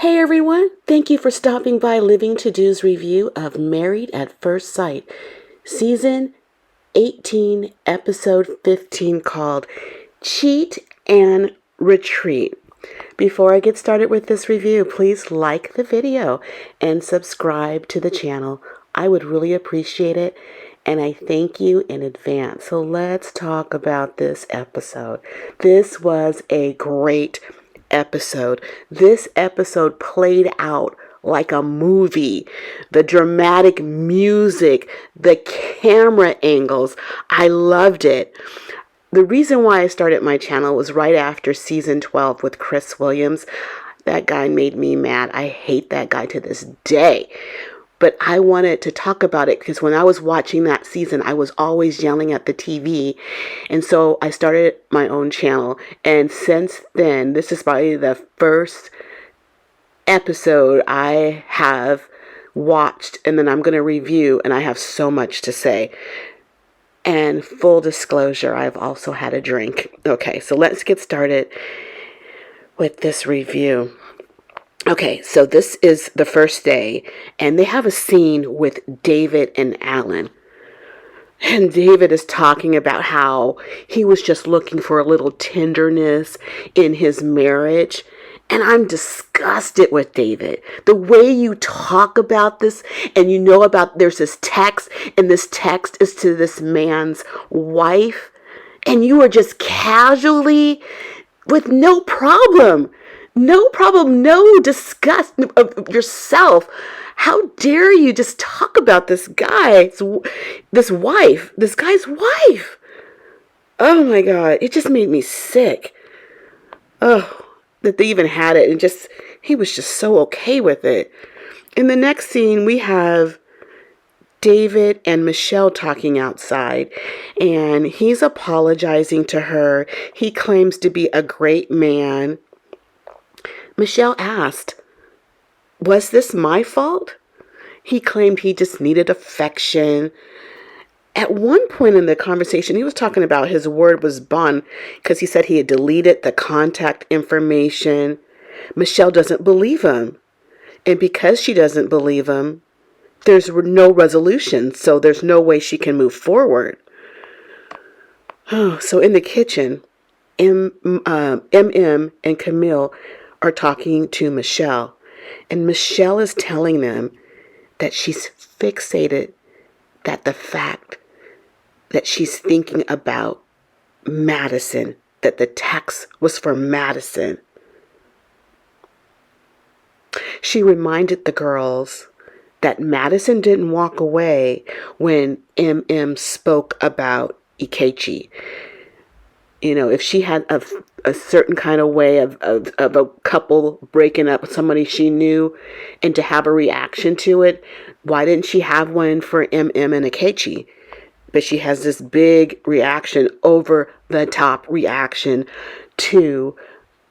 Hey everyone, thank you for stopping by Living To Do's review of Married at First Sight, Season 18, Episode 15, called Cheat and Retreat. Before I get started with this review, please like the video and subscribe to the channel. I would really appreciate it, and I thank you in advance. So let's talk about this episode. This was a great episode. This episode played out like a movie. The dramatic music, the camera angles, I loved it. The reason why I started my channel was right after season 12 with Chris Williams. That guy made me mad. I hate that guy to this day. But I wanted to talk about it because when I was watching that season, I was always yelling at the TV. And so I started my own channel. And since then, this is probably the first episode I have watched and then I'm going to review. And I have so much to say. And full disclosure, I've also had a drink. Okay, so let's get started with this review. Okay, so this is the first day, and they have a scene with David and Alan. And David is talking about how he was just looking for a little tenderness in his marriage. And I'm disgusted with David. The way you talk about this, and you know about there's this text, and this text is to this man's wife, and you are just casually, with no problem, no disgust of yourself. How dare you just talk about this guy's wife, this guy's wife? Oh my God, it just made me sick. Oh, that they even had it, and just, he was just so okay with it. In the next scene, we have David and Michelle talking outside, and he's apologizing to her. He claims to be a great man. Michelle asked, "Was this my fault?" He claimed he just needed affection. At one point in the conversation, he was talking about his word was bond because he said he had deleted the contact information. Michelle doesn't believe him. And because she doesn't believe him, there's no resolution, so there's no way she can move forward. Oh, so in the kitchen, MM and Camille are talking to Michelle, and Michelle is telling them that she's fixated, that the fact that she's thinking about Madison, that the text was for Madison. She reminded the girls that Madison didn't walk away when MM spoke about Ikechi. You know, if she had a certain kind of way of a couple breaking up with somebody she knew and to have a reaction to it, why didn't she have one for MM and Ikechi? But she has this big reaction, over the top reaction to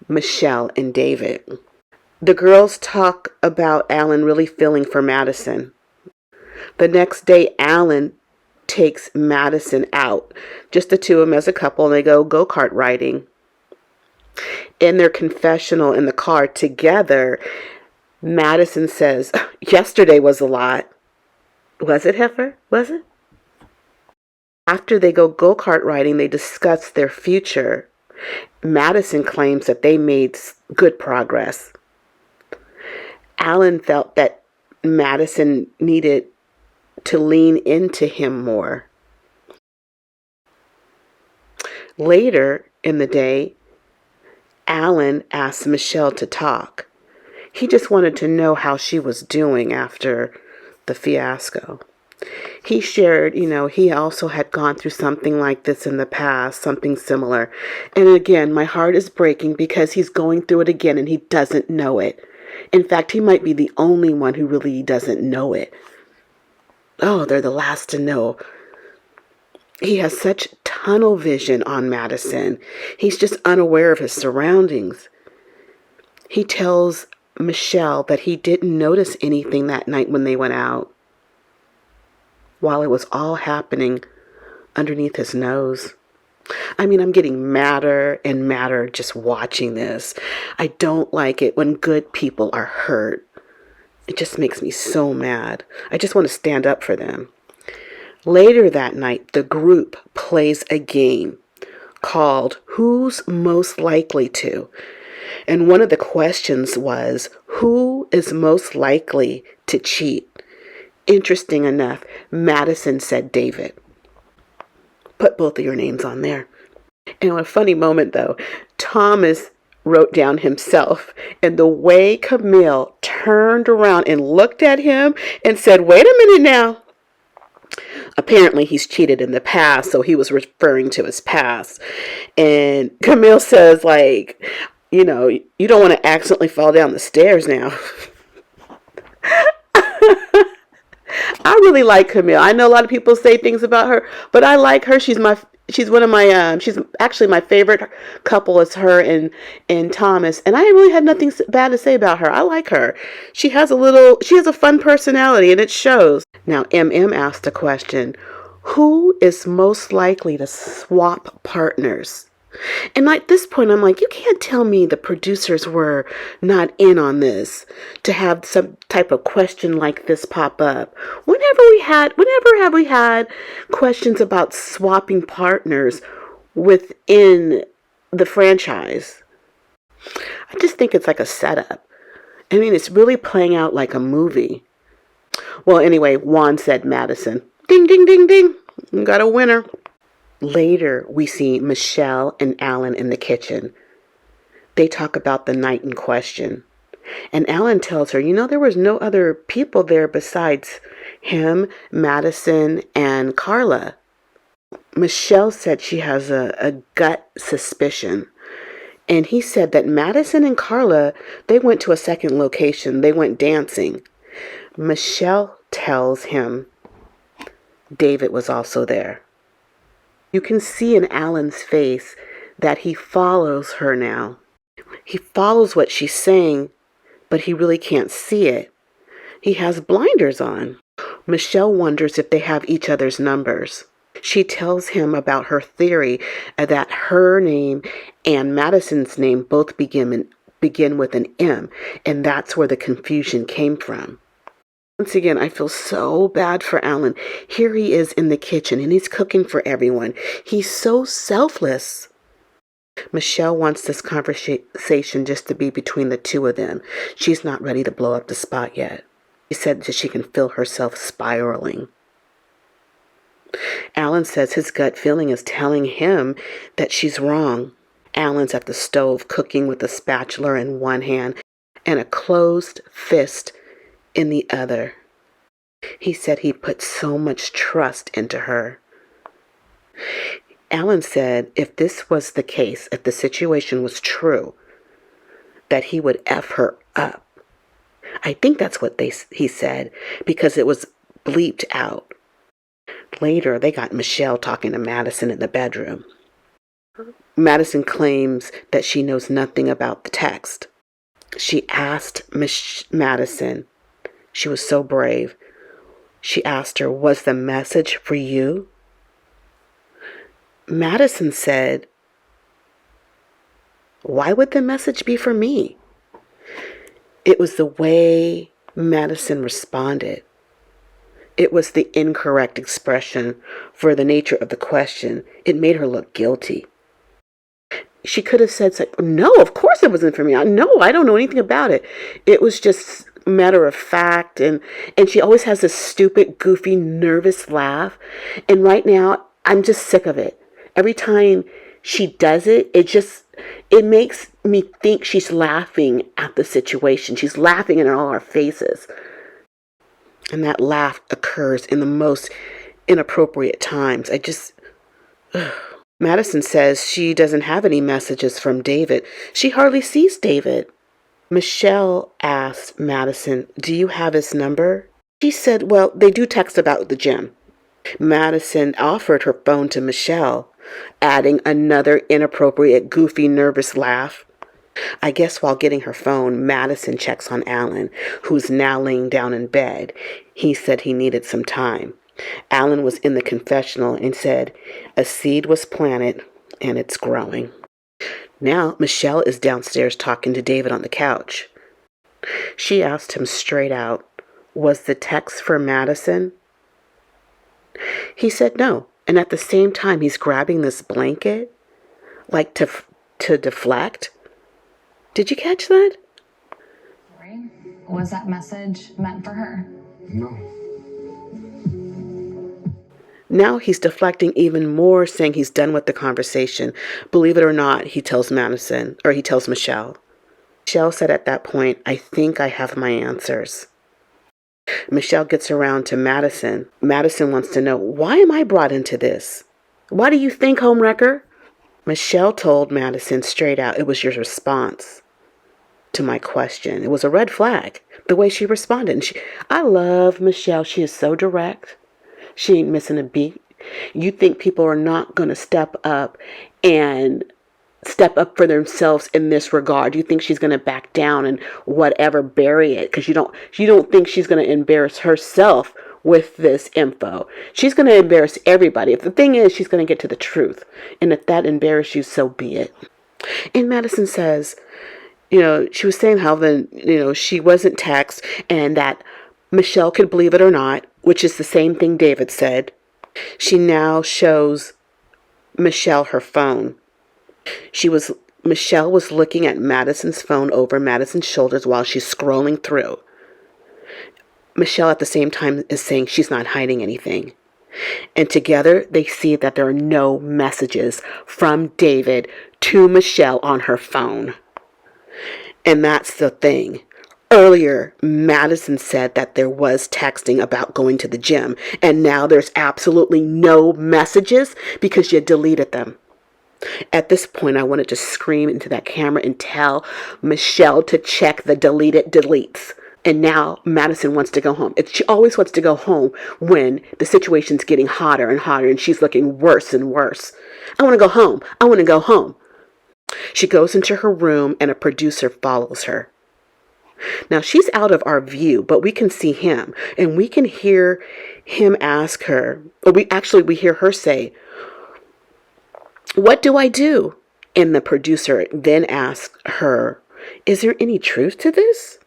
Michelle and David. The girls talk about Alan really feeling for Madison. The next day, Alan takes Madison out, just the two of them as a couple, and they go-kart riding. In their confessional in the car together, Madison says, "Yesterday was a lot." Was it, Heifer? Was it? After they go-kart riding, they discuss their future. Madison claims that they made good progress. Alan felt that Madison needed to lean into him more. Later in the day, Alan asked Michelle to talk. He just wanted to know how she was doing after the fiasco. He shared, he also had gone through something like this in the past, something similar. And again, my heart is breaking because he's going through it again and he doesn't know it. In fact, he might be the only one who really doesn't know it. Oh, they're the last to know. He has such tunnel vision on Madison. He's just unaware of his surroundings. He tells Michelle that he didn't notice anything that night when they went out, while it was all happening underneath his nose. I mean, I'm getting madder and madder just watching this. I don't like it when good people are hurt. It just makes me so mad. I just want to stand up for them. Later that night, the group plays a game called Who's Most Likely To? And one of the questions was, who is most likely to cheat? Interesting enough, Madison said David. Put both of your names on there. And a funny moment though, Thomas wrote down himself, and the way Camille turned around and looked at him and said, wait a minute now. Apparently he's cheated in the past, so he was referring to his past. And Camille says, like, you know, you don't want to accidentally fall down the stairs now. I really like Camille. I know a lot of people say things about her, but I like her. She's one of my she's actually my favorite couple is her and Thomas, and I really had nothing bad to say about her. I like her. She has a fun personality, and it shows. Now MM asked a question: who is most likely to swap partners? And at this point, I'm like, you can't tell me the producers were not in on this to have some type of question like this pop up. Whenever have we had questions about swapping partners within the franchise? I just think it's like a setup. I mean, it's really playing out like a movie. Well, anyway, Juan said Madison. Ding, ding, ding, ding. You got a winner. Later, we see Michelle and Alan in the kitchen. They talk about the night in question. And Alan tells her, there was no other people there besides him, Madison, and Carla. Michelle said she has a gut suspicion. And he said that Madison and Carla, they went to a second location. They went dancing. Michelle tells him David was also there. You can see in Alan's face that he follows her now. He follows what she's saying, but he really can't see it. He has blinders on. Michelle wonders if they have each other's numbers. She tells him about her theory that her name and Madison's name both begin with an M, and that's where the confusion came from. Once again, I feel so bad for Alan. Here he is in the kitchen and he's cooking for everyone. He's so selfless. Michelle wants this conversation just to be between the two of them. She's not ready to blow up the spot yet. She said that she can feel herself spiraling. Alan says his gut feeling is telling him that she's wrong. Alan's at the stove cooking with a spatula in one hand and a closed fist in the other. He said he put so much trust into her. Alan said if this was the case, if the situation was true, that he would F her up. I think that's what he said, because it was bleeped out. Later, they got Michelle talking to Madison in the bedroom. Madison claims that she knows nothing about the text. She asked Madison, she was so brave. She asked her, was the message for you? Madison said, why would the message be for me? It was the way Madison responded. It was the incorrect expression for the nature of the question. It made her look guilty. She could have said, no, of course it wasn't for me. No, I don't know anything about it. It was just matter of fact. And she always has this stupid, goofy, nervous laugh. And right now, I'm just sick of it. Every time she does it, it makes me think she's laughing at the situation. She's laughing in all our faces. And that laugh occurs in the most inappropriate times. Madison says she doesn't have any messages from David. She hardly sees David. Michelle asked Madison, do you have his number? She said, well, they do text about the gym. Madison offered her phone to Michelle, adding another inappropriate, goofy, nervous laugh. I guess while getting her phone, Madison checks on Alan, who's now laying down in bed. He said he needed some time. Alan was in the confessional and said, a seed was planted, and it's growing. Now, Michelle is downstairs talking to David on the couch. She asked him straight out, was the text for Madison? He said no. And at the same time, he's grabbing this blanket, like to deflect. Did you catch that? Was that message meant for her? No. Now he's deflecting even more, saying he's done with the conversation. Believe it or not, he tells Michelle. Michelle said at that point, I think I have my answers. Michelle gets around to Madison. Madison wants to know, why am I brought into this? Why do you think, homewrecker? Michelle told Madison straight out, it was your response to my question. It was a red flag, the way she responded. And I love Michelle. She is so direct. She ain't missing a beat. You think people are not going to step up for themselves in this regard. You think she's going to back down and whatever, bury it, because you don't think she's going to embarrass herself with this info. She's going to embarrass everybody. If the thing is, she's going to get to the truth. And if that embarrasses you, so be it. And Madison says, she was saying how she wasn't text and that Michelle could believe it or not, which is the same thing David said. She now shows Michelle her phone. Michelle was looking at Madison's phone over Madison's shoulders while she's scrolling through. Michelle at the same time is saying she's not hiding anything. And together they see that there are no messages from David to Michelle on her phone. And that's the thing. Earlier, Madison said that there was texting about going to the gym, and now there's absolutely no messages because you deleted them. At this point, I wanted to scream into that camera and tell Michelle to check the deleted deletes. And now Madison wants to go home. She always wants to go home when the situation's getting hotter and hotter and she's looking worse and worse. I want to go home. I want to go home. She goes into her room and a producer follows her. Now she's out of our view, but we can see him and we can hear him ask her, or we hear her say, what do I do? And the producer then asks her, is there any truth to this?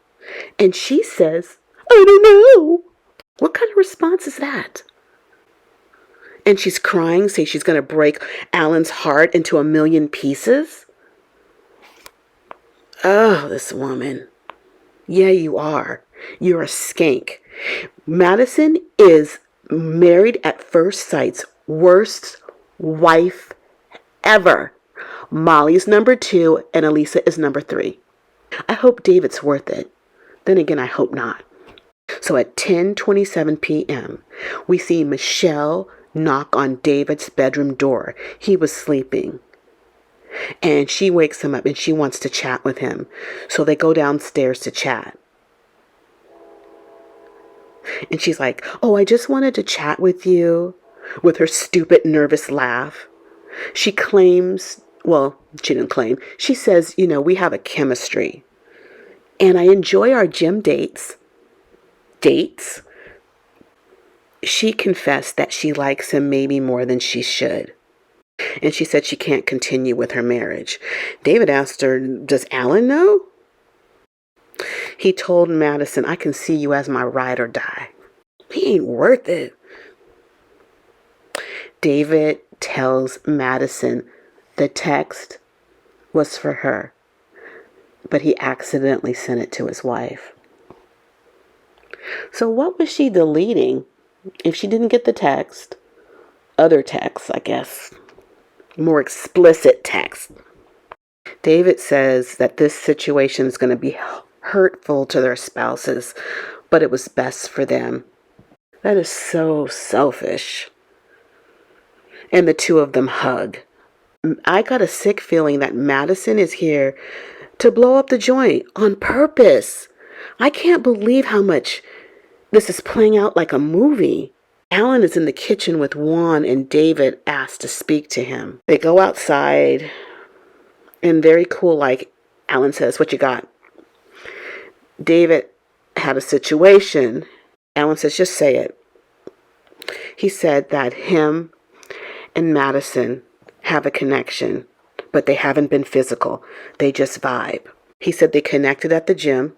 And she says, I don't know. What kind of response is that? And she's crying, saying she's going to break Alan's heart into 1,000,000 pieces. Oh, this woman. Yeah, you are. You're a skank. Madison is Married at First Sight's worst wife ever. Molly's number 2 and Elisa is number 3. I hope David's worth it. Then again, I hope not. So at 10:27 p.m., we see Michelle knock on David's bedroom door. He was sleeping. And she wakes him up and she wants to chat with him. So they go downstairs to chat. And she's like, oh, I just wanted to chat with you, with her stupid, nervous laugh. She claims, well, she didn't claim. She says, we have a chemistry. And I enjoy our gym dates. She confessed that she likes him maybe more than she should. And she said she can't continue with her marriage. David asked her, does Alan know? He told Madison, I can see you as my ride or die. He ain't worth it. David tells Madison the text was for her, but he accidentally sent it to his wife. So what was she deleting if she didn't get the text? Other texts, I guess. More explicit text. David says that this situation is going to be hurtful to their spouses, but it was best for them. That is so selfish. And the two of them hug. I got a sick feeling that Madison is here to blow up the joint on purpose. I can't believe how much this is playing out like a movie. Alan is in the kitchen with Juan and David asked to speak to him. They go outside and very cool, like Alan says, what you got? David had a situation. Alan says, just say it. He said that him and Madison have a connection, but they haven't been physical. They just vibe. He said they connected at the gym.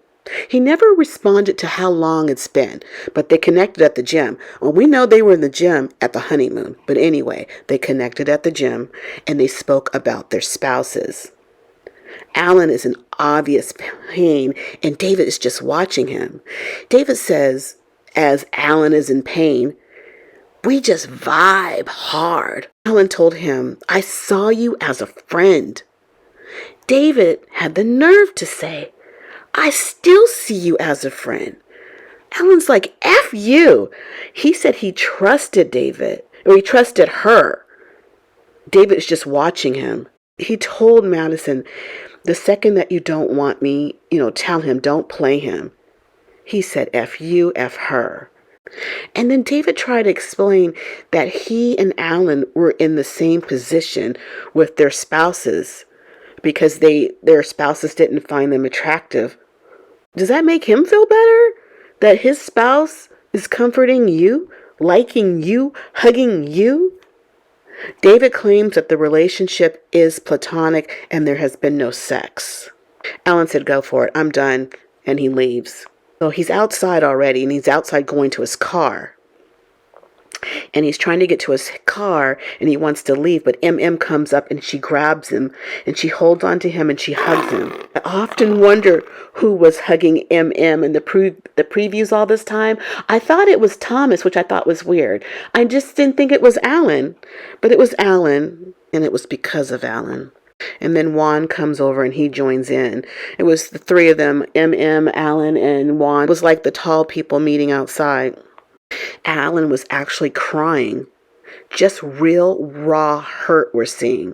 He never responded to how long it's been, but they connected at the gym. Well, we know they were in the gym at the honeymoon, but anyway, they connected at the gym and they spoke about their spouses. Alan is in obvious pain and David is just watching him. David says, as Alan is in pain, "We just vibe hard." Alan told him, "I saw you as a friend." David had the nerve to say, "I still see you as a friend." Alan's like, "F you." He said he trusted David, or he trusted her. David is just watching him. He told Madison, "The second that you don't want me, tell him, don't play him." He said, "F you, F her." And then David tried to explain that he and Alan were in the same position with their spouses because their spouses didn't find them attractive. Does that make him feel better? That his spouse is comforting you, liking you, hugging you? David claims that the relationship is platonic and there has been no sex. Alan said, "Go for it. I'm done." And he leaves. So he's outside already, and he's outside going to his car. And he's trying to get to his car, and he wants to leave, but MM comes up and she grabs him, and she holds on to him, and she hugs him. I often wonder who was hugging MM in the previews all this time. I thought it was Thomas, which I thought was weird. I just didn't think it was Alan, but it was Alan, and it was because of Alan. And then Juan comes over and he joins in. It was the three of them, MM, Alan, and Juan. It was like the tall people meeting outside. Alan was actually crying. Just real, raw hurt we're seeing.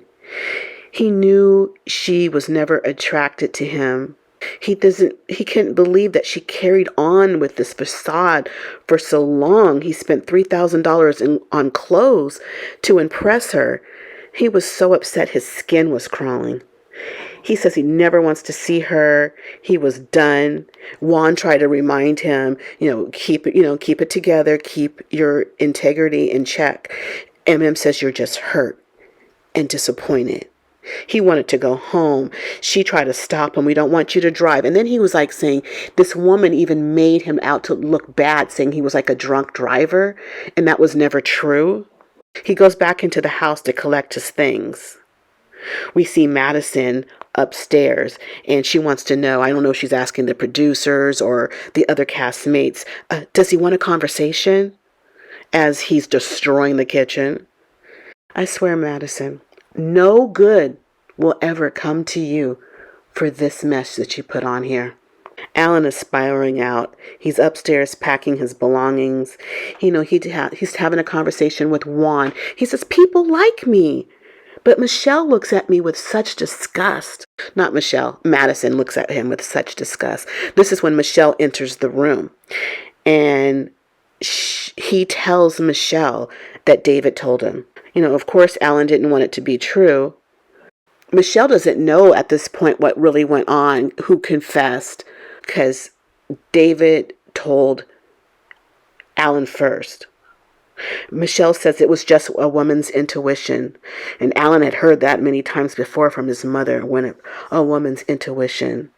He knew she was never attracted to him. He couldn't believe that she carried on with this facade for so long. He spent $3,000 on clothes to impress her. He was so upset his skin was crawling. He says he never wants to see her. He was done. Juan tried to remind him, keep it together, keep your integrity in check. MM says you're just hurt and disappointed. He wanted to go home. She tried to stop him. "We don't want you to drive." And then he was like saying this woman even made him out to look bad, saying he was like a drunk driver, and that was never true. He goes back into the house to collect his things. We see Madison upstairs, and she wants to know, I don't know if she's asking the producers or the other castmates, does he want a conversation as he's destroying the kitchen? I swear, Madison, no good will ever come to you for this mess that you put on here. Alan is spiraling out. He's upstairs packing his belongings. He's having a conversation with Juan. He says, "People like me." But Michelle looks at me with such disgust. Not Michelle. Madison looks at him with such disgust. This is when Michelle enters the room. And he tells Michelle that David told him. Of course, Alan didn't want it to be true. Michelle doesn't know at this point what really went on, who confessed, because David told Alan first. Michelle says it was just a woman's intuition. And Alan had heard that many times before from his mother, when a woman's intuition.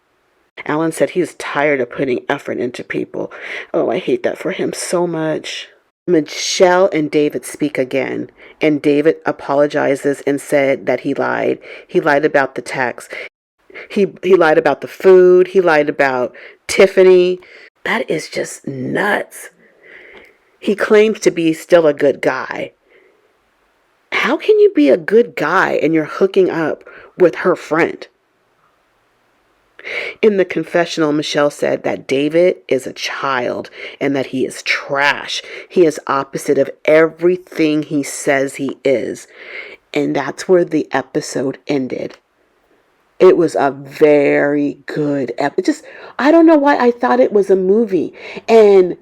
Alan said he's tired of putting effort into people. Oh, I hate that for him so much. Michelle and David speak again, and David apologizes and said that he lied. He lied about the text. He lied about the food. He lied about Tiffany. That is just nuts. He claims to be still a good guy. How can you be a good guy and you're hooking up with her friend? In the confessional, Michelle said that David is a child and that he is trash. He is opposite of everything he says he is. And that's where the episode ended. It was a very good episode. I don't know why I thought it was a movie. And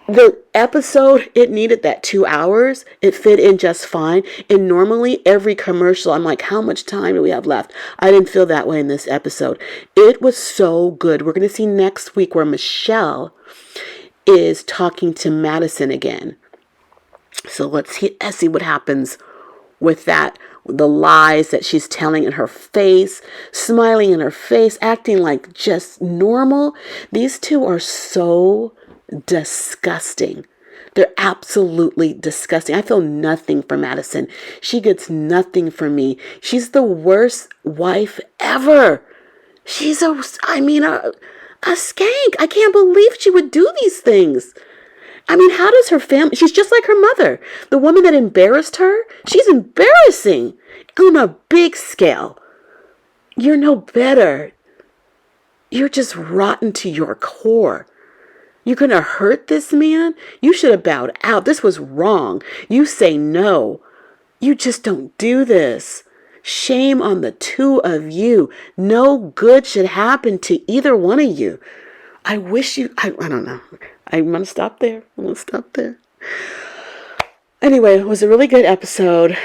the episode, it needed that 2 hours. It fit in just fine. And normally every commercial, I'm like, how much time do we have left? I didn't feel that way in this episode. It was so good. We're going to see next week where Michelle is talking to Madison again. So let's see what happens with the lies that she's telling in her face, smiling in her face, acting like just normal. These two are so disgusting. They're absolutely disgusting. I feel nothing for Madison. She gets nothing from me. She's the worst wife ever. She's a skank. I can't believe she would do these things. I mean, how does her family... She's just like her mother. The woman that embarrassed her, she's embarrassing on a big scale. You're no better. You're just rotten to your core. You're going to hurt this man? You should have bowed out. This was wrong. You say no. You just don't do this. Shame on the two of you. No good should happen to either one of you. I don't know. I'm going to stop there. Anyway, it was a really good episode.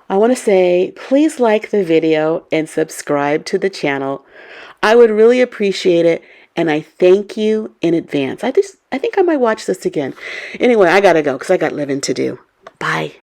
I want to say, please like the video and subscribe to the channel. I would really appreciate it. And I thank you in advance. I think I might watch this again. Anyway, I got to go because I got living to do. Bye.